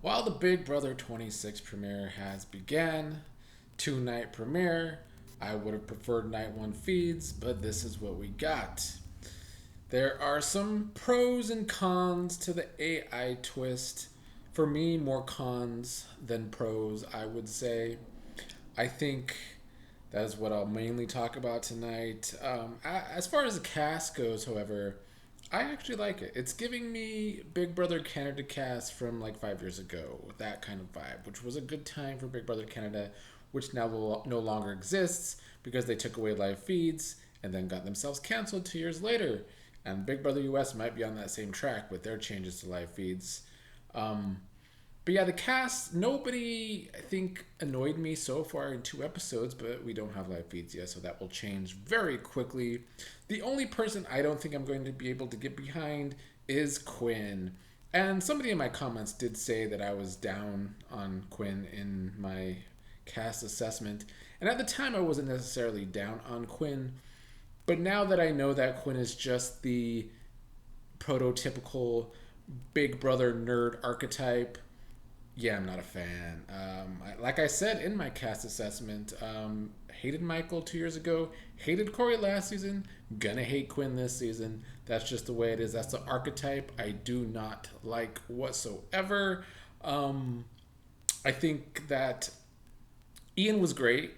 While the Big Brother 26 premiere has began, two-night premiere, I would have preferred night one feeds, but this is what we got. There are some pros and cons to the AI twist. For me, more cons than pros, I would say. I think that is what I'll mainly talk about tonight. As far as the cast goes, however, I actually like it. It's giving me Big Brother Canada cast from like 5 years ago, that kind of vibe, which was a good time for Big Brother Canada, which now no longer exists because they took away live feeds and then got themselves canceled 2 years later. And Big Brother US might be on that same track with their changes to live feeds. Um, but yeah, the cast, nobody, I think, annoyed me so far in 2 episodes, but we don't have live feeds yet, so that will change very quickly. The only person I don't think I'm going to be able to get behind is Quinn. And somebody in my comments did say that I was down on Quinn in my cast assessment. And at the time, I wasn't necessarily down on Quinn. But now that I know that Quinn is just the prototypical Big Brother nerd archetype, yeah, I'm not a fan. Like I said in my cast assessment, hated Michael 2 years ago, hated Corey last season, gonna hate Quinn this season. That's just the way it is. That's the archetype I do not like whatsoever. Um, I think that Ian was great,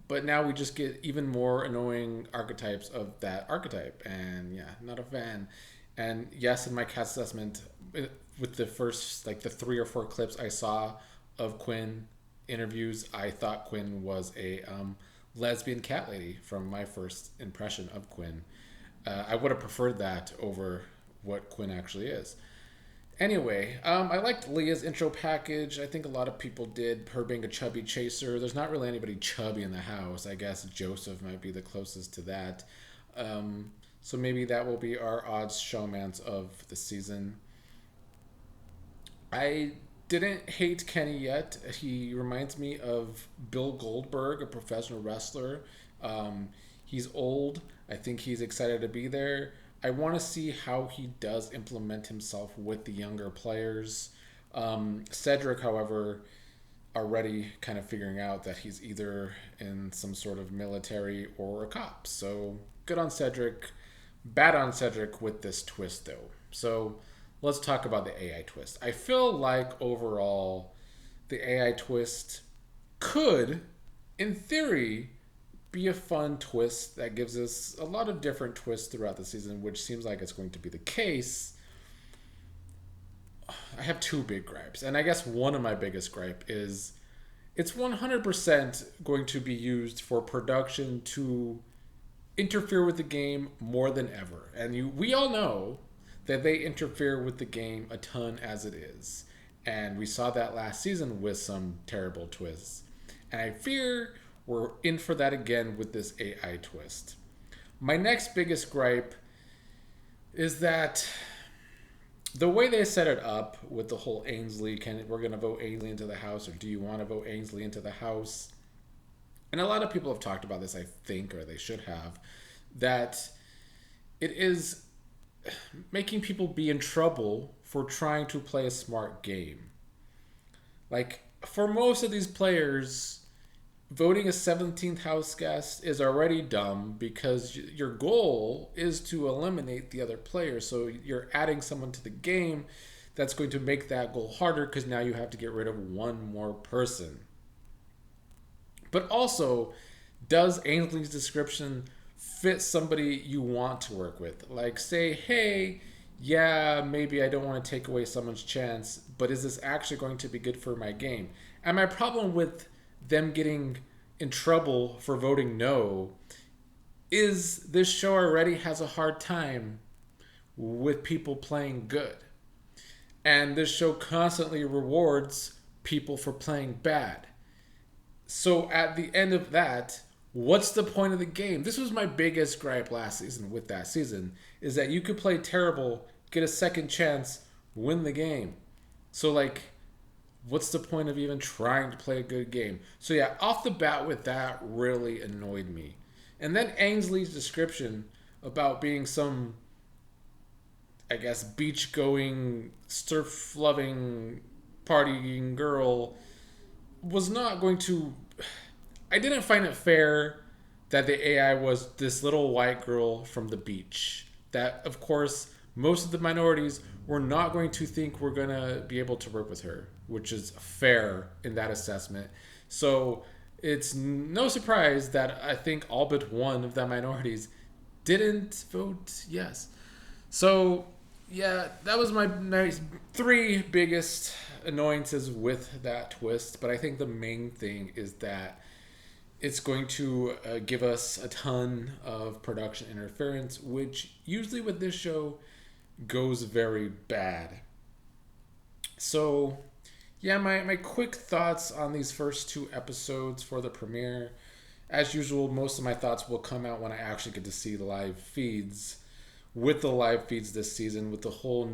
but now we just get even more annoying archetypes of that archetype. And yeah, not a fan. And yes, in my cast assessment, with the first, like the 3 or 4 clips I saw of Quinn interviews, I thought Quinn was a lesbian cat lady from my first impression of Quinn. I would have preferred that over what Quinn actually is. Anyway, I liked Leah's intro package. I think a lot of people did. Her being a chubby chaser. There's not really anybody chubby in the house. I guess Joseph might be the closest to that. So maybe that will be our odds showmance of the season. I didn't hate Kenny yet. He reminds me of Bill Goldberg, a professional wrestler. He's old. I think he's excited to be there. I want to see how he does implement himself with the younger players. Cedric, however, already kind of figuring out that he's either in some sort of military or a cop. So good on Cedric. Bad on Cedric with this twist, though. So let's talk about the AI twist. I feel like overall, the AI twist could, in theory, be a fun twist that gives us a lot of different twists throughout the season, which seems like it's going to be the case. I have two big gripes, and I guess one of my biggest gripe is it's 100% going to be used for production to interfere with the game more than ever. And we all know that they interfere with the game a ton as it is. And we saw that last season with some terrible twists. And I fear we're in for that again with this AI twist. My next biggest gripe is that the way they set it up with the whole Ainsley, we're going to vote Ainsley into the house, or do you want to vote Ainsley into the house? And a lot of people have talked about this, I think, or they should have, that it is making people be in trouble for trying to play a smart game. Like, for most of these players, voting a 17th house guest is already dumb because your goal is to eliminate the other player. So you're adding someone to the game that's going to make that goal harder because now you have to get rid of one more person. But also, does Ainsley's description fit somebody you want to work with? Like, say, hey, yeah, maybe I don't want to take away someone's chance, but is this actually going to be good for my game? And my problem with them getting in trouble for voting no is this show already has a hard time with people playing good. And this show constantly rewards people for playing bad. So at the end of that, what's the point of the game? This was my biggest gripe last season with that season, is that you could play terrible, get a second chance, win the game. So like, what's the point of even trying to play a good game? So yeah, off the bat with that really annoyed me. And then Ainsley's description about being some, I guess, beach going, surf loving partying girl was not going to. I didn't find it fair that the AI was this little white girl from the beach. That, of course, most of the minorities were not going to think we're going to be able to work with her, which is fair in that assessment. So it's no surprise that I think all but one of the minorities didn't vote yes. So, yeah, that was my three biggest annoyances with that twist. But I think the main thing is that it's going to give us a ton of production interference, which usually with this show goes very bad. So, yeah, my quick thoughts on these first two episodes for the premiere. As usual, most of my thoughts will come out when I actually get to see the live feeds. With the live feeds this season, with the whole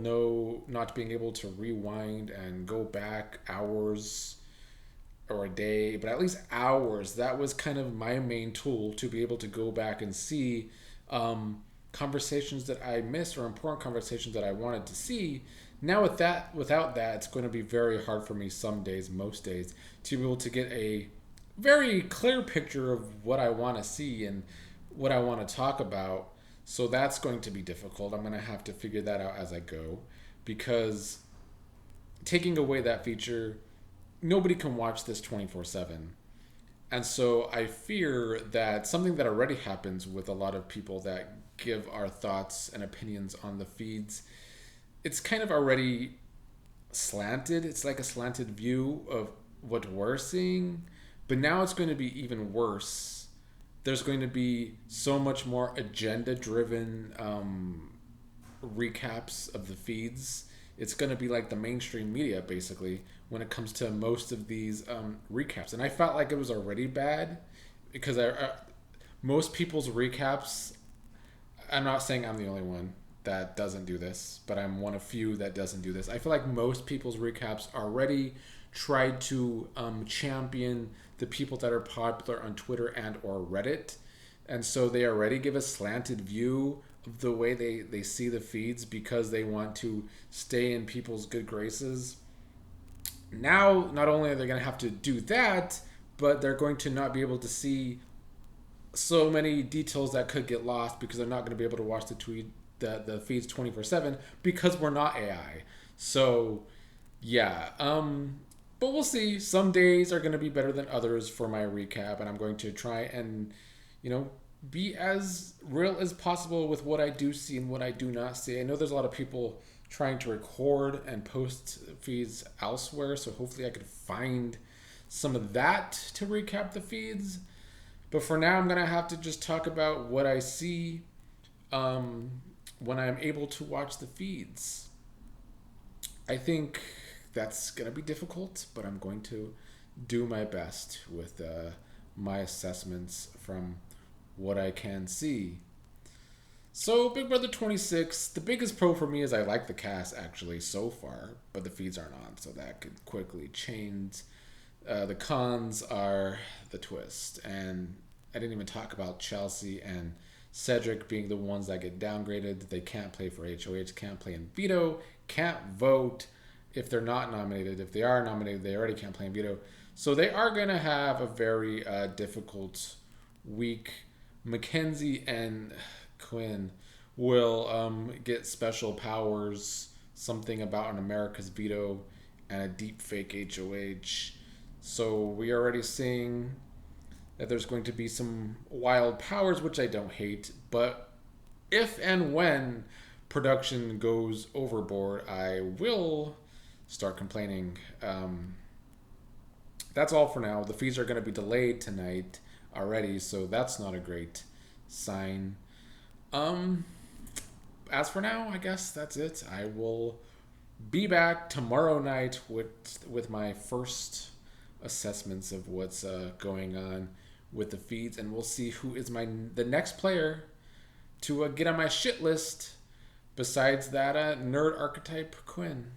not being able to rewind and go back hours or a day, but at least hours. That was kind of my main tool to be able to go back and see conversations that I missed or important conversations that I wanted to see. Now without that, it's going to be very hard for me some days, most days, to be able to get a very clear picture of what I want to see and what I want to talk about. So that's going to be difficult. I'm going to have to figure that out as I go, because taking away that feature, nobody can watch this 24/7. And so I fear that something that already happens with a lot of people that give our thoughts and opinions on the feeds, it's kind of already slanted. It's like a slanted view of what we're seeing, but now it's going to be even worse. There's going to be so much more agenda driven recaps of the feeds. It's going to be like the mainstream media, basically, when it comes to most of these recaps. And I felt like it was already bad because most people's recaps, I'm not saying I'm the only one that doesn't do this, but I'm one of few that doesn't do this. I feel like most people's recaps already tried to champion the people that are popular on Twitter and or Reddit. And so they already give a slanted view of the way they see the feeds because they want to stay in people's good graces. Now, not only are they going to have to do that, but they're going to not be able to see so many details that could get lost because they're not going to be able to watch the feeds 24/7 because we're not AI. So, yeah. But we'll see. Some days are going to be better than others for my recap, and I'm going to try and, be as real as possible with what I do see and what I do not see. I know there's a lot of people trying to record and post feeds elsewhere, so hopefully I could find some of that to recap the feeds. But for now, I'm going to have to just talk about what I see when I'm able to watch the feeds. I think that's going to be difficult, but I'm going to do my best with my assessments from what I can see. So, Big Brother 26, the biggest pro for me is I like the cast actually so far, but the feeds aren't on, so that could quickly change. The cons are the twist, and I didn't even talk about Chelsea and Cedric being the ones that get downgraded. They can't play for HOH, can't play in veto, can't vote if they're not nominated. If they are nominated, they already can't play in veto. So they are going to have a very difficult week. Mackenzie and Quinn will get special powers, something about an America's veto and a deep fake HOH. So we are already seeing that there's going to be some wild powers, which I don't hate. But if and when production goes overboard, I will start complaining. That's all for now. The feeds are going to be delayed tonight already, so that's not a great sign. As for now, I guess that's it. I will be back tomorrow night with my first assessments of what's going on with the feeds, and we'll see who is the next player to get on my shit list besides that nerd archetype Quinn.